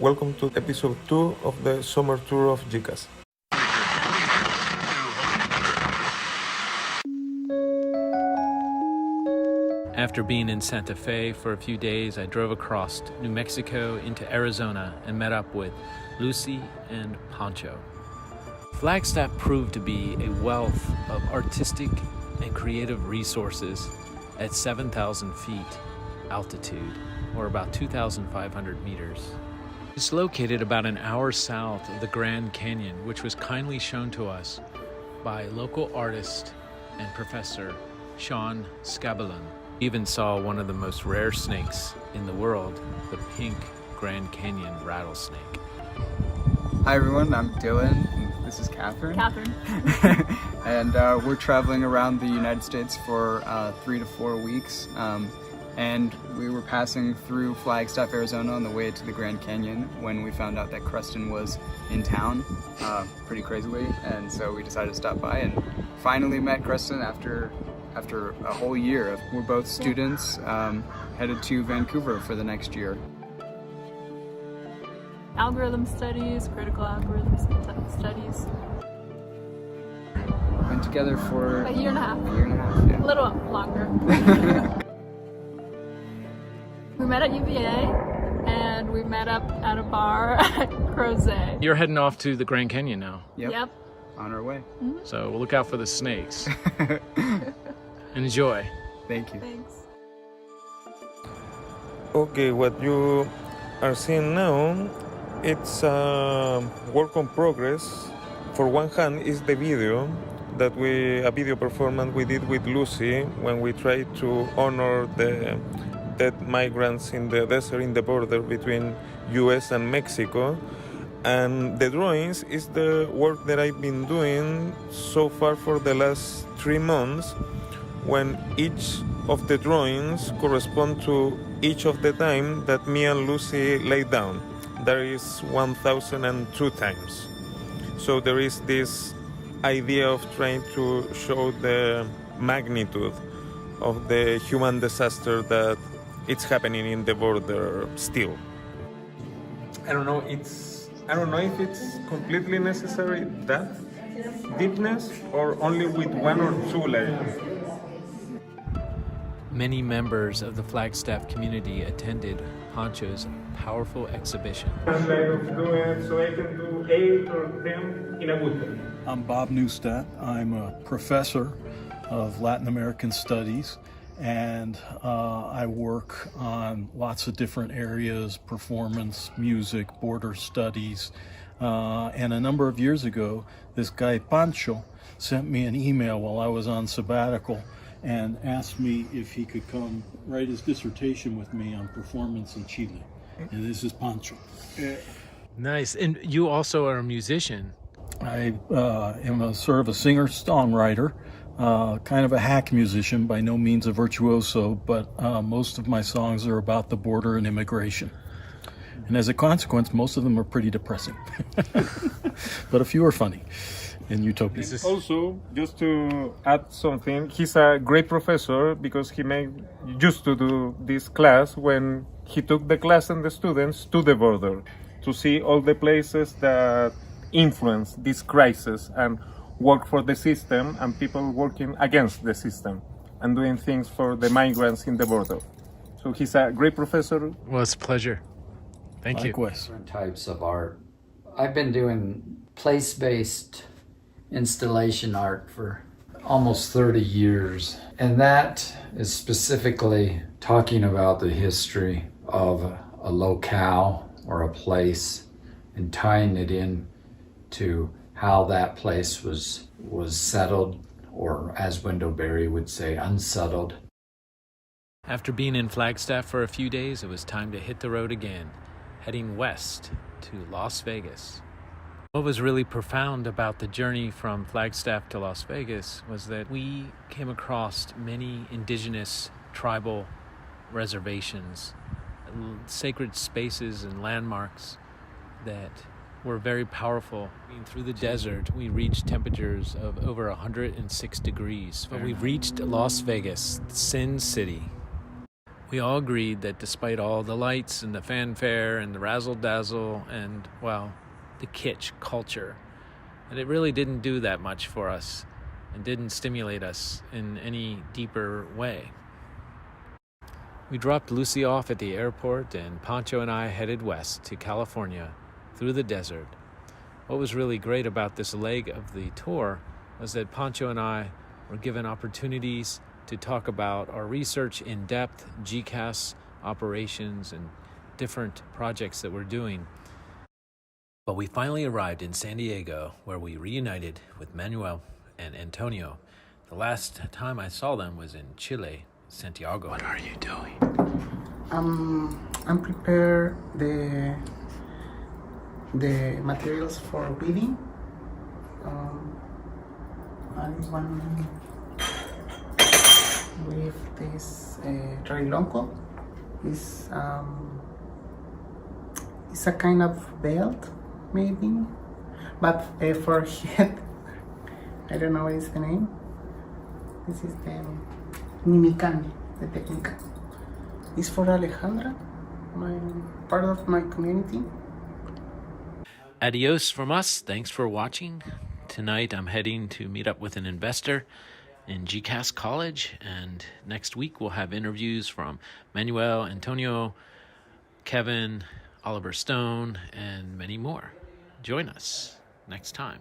Welcome to episode 2 of the summer tour of GCAS. After being in Santa Fe for a few days, I drove across New Mexico into Arizona and met up with Lucy and Pancho. Flagstaff proved to be a wealth of artistic and creative resources at 7,000 feet altitude, or about 2,500 meters. It's located about an hour south of the Grand Canyon, which was kindly shown to us by local artist and professor Shawn Skabelund. We even saw one of the most rare snakes in the world, the pink Grand Canyon rattlesnake. Hi everyone, I'm Dylan. This is Katherine. And we're traveling around the United States for 3 to 4 weeks. And we were passing through Flagstaff, Arizona on the way to the Grand Canyon when we found out that Creston was in town, pretty crazily. And so we decided to stop by and finally met Creston after a whole year. We're both students headed to Vancouver for the next year. Algorithm studies, critical algorithm studies. Been together for A year and a half, yeah. a little longer. We met at UVA and we met up at a bar at Crozet. You're heading off to the Grand Canyon now, Yep. On our way. so we'll look out for the snakes. Enjoy. Thank you. Thanks. Okay, what you are seeing now, it's a work in progress. For one hand is the video a video performance we did with Lucy when we tried to honor the dead migrants in the desert in the border between US and Mexico. And the drawings is the work that I've been doing so far for the last 3 months, when each of the drawings correspond to each of the time that me and Lucy lay down. There is 1,002 times. So there is this idea of trying to show the magnitude of the human disaster that it's happening in the border still. I don't know if it's completely necessary, that deepness, or only with 1 or 2 layers. Many members of the Flagstaff community attended Pancho's powerful exhibition. So I can do 8 or 10 in a good day. I'm Bob Neustadt. I'm a professor of Latin American Studies, and I work on lots of different areas: performance, music, border studies. And a number of years ago, this guy Pancho sent me an email while I was on sabbatical and asked me if he could come write his dissertation with me on performance in Chile. And this is Pancho. Nice. And you also are a musician. I am a sort of a singer-songwriter, kind of a hack musician, by no means a virtuoso, but most of my songs are about the border and immigration. And as a consequence, most of them are pretty depressing. But a few are funny and utopian. Also, just to add something, he's a great professor because he used to do this class when he took the class and the students to the border to see all the places that influence this crisis and work for the system, and people working against the system and doing things for the migrants in the border. So he's a great professor. Well, it's a pleasure. Thank you. Likewise. Different types of art. I've been doing place-based installation art for almost 30 years, and that is specifically talking about the history of a locale or a place and tying it in to how that place was settled, or as Wendell would say, unsettled. After being in Flagstaff for a few days, it was time to hit the road again, heading west to Las Vegas. What was really profound about the journey from Flagstaff to Las Vegas was that we came across many indigenous tribal reservations, sacred spaces and landmarks that were very powerful. Through the desert, we reached temperatures of over 106 degrees. But we reached Las Vegas, Sin City. We all agreed that despite all the lights and the fanfare and the razzle-dazzle and, well, the kitsch culture, that it really didn't do that much for us and didn't stimulate us in any deeper way. We dropped Lucy off at the airport, and Pancho and I headed west to California through the desert. What was really great about this leg of the tour was that Pancho and I were given opportunities to talk about our research in depth, GCAS operations, and different projects that we're doing. But we finally arrived in San Diego, where we reunited with Manuel and Antonio. The last time I saw them was in Chile, Santiago. What are you doing? I'm prepare the materials for weaving. I want with this trilonco. It's a kind of belt, maybe, but for head, I don't know what is the name. This is the Mimicani, the technique. It's for Alejandra, part of my community. Adios from us. Thanks for watching. Tonight I'm heading to meet up with an investor in GCAS College, and next week we'll have interviews from Manuel, Antonio, Kevin, Oliver Stone, and many more. Join us next time.